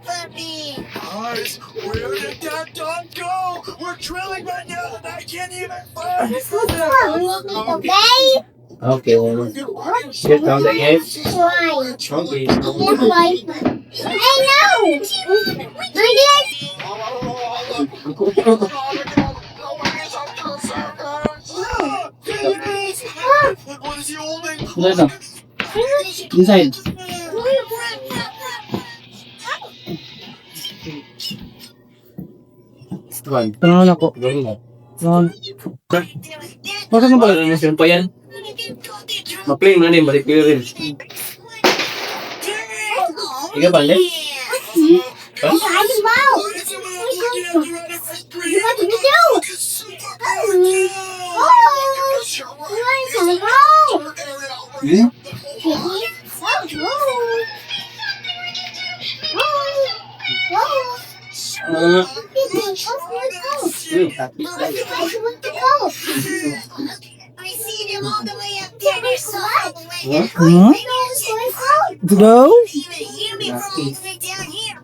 Guys, where did that dog go? We're drilling right now and I can't even find it. Okay. Sit down again. Okay. What is he holding? No. Inside. Tangan ako. Tangan. Masa mo ba yung pa yan? Ma-play mo na din, balik ko rin. Ika ba, Panday? I see them all the way up there. They're so away. To go? You even hear me from all the way down here.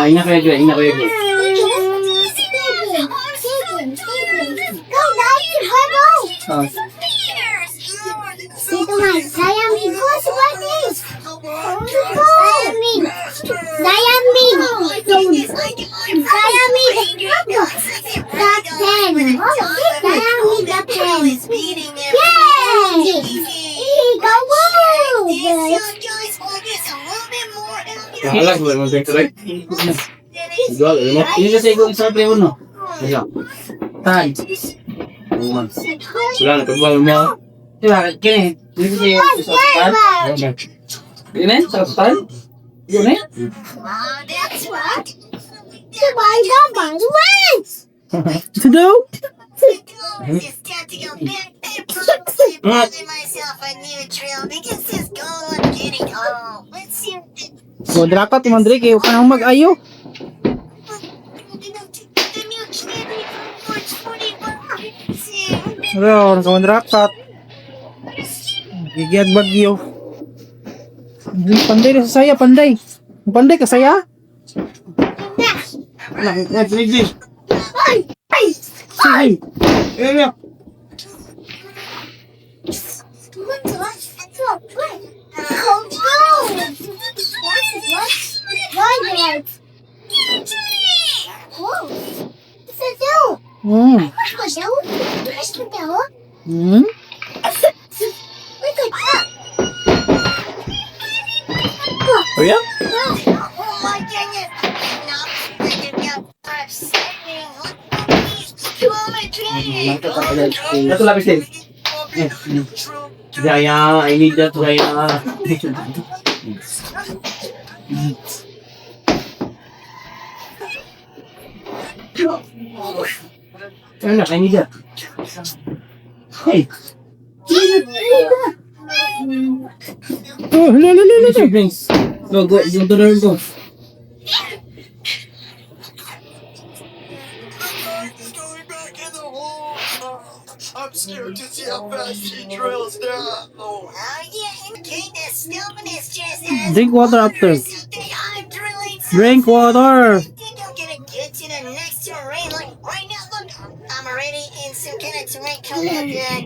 Ina kayo dyan, ina kayo dyan. Dito nga, Dayamig ko, Subatis! Dayamig! Dayamig! Dayamig! Top 10! Dayamig top 10! Yay! Go! Alas, wala mo tayo tuloy. Igual, alam mo? Yun kasi kung isa play uno. Ayan. Tan. Wala na, pagbawal mo. Diba, kini? Dito kayo sa tan? Kini? Sa tan? Yun eh? That's what? By the way! To do? It's time to go back. I'm myself a new trail because this goal I'm getting home. Let's see. Kodra ka, tumandri kayo ka nang mag-ayo. Pero, nakamandra ka. Gigiyad bagyo. Panday na sa saya, Panday. Panday ka saya? Sige. Sige. Oh yeah? Oh my goodness! Not freaking out. Upsetting. Ito lapis din. Gaya, I need that gaya. Anak, I need that. Hey. Oh, hala. Drinks. Go, yung tuloy ko. I'm scared to see how fast he drills now. Oh, yeah, okay, this stupid is just as Drink water after. I'm drilling. Drink water. Think I'm gonna get to the next terrain like right now. Look, I'm already in some kind of terrain called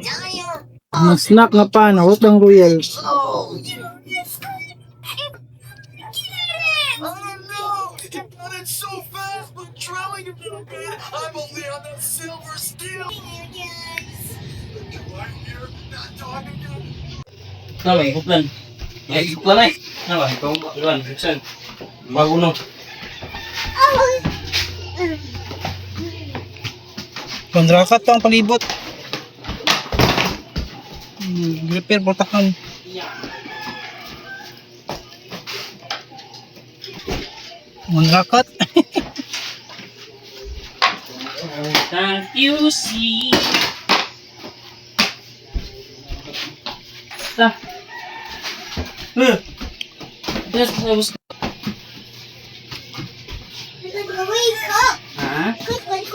dial. Snack nga pa, nawag ng royal. Oh, no! He got it so fast, but drilling a little bit. I'm only on that silver steel. I'm here, not talking to him. Ano, may ikuplan. May ikuplan eh. Ano ba? Ikaw, Buksan. Bago no. Kondrakat to ang palibot. Repair pultahan. Kondrakat. Can't you see? Yes, I was... wake up. Ha? Wake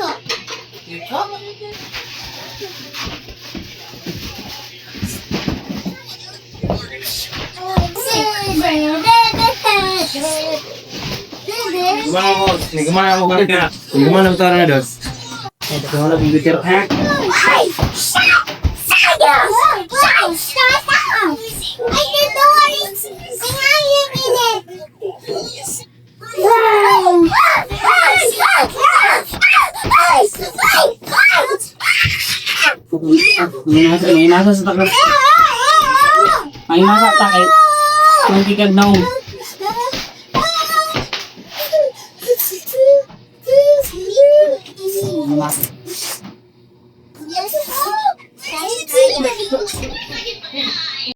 up. Gimana mo? Gimana mo ganito? Gimana mo tayo na dos? Gimana mo bitir hack? May nasa sa takot. May nasa takot. Kung kikag na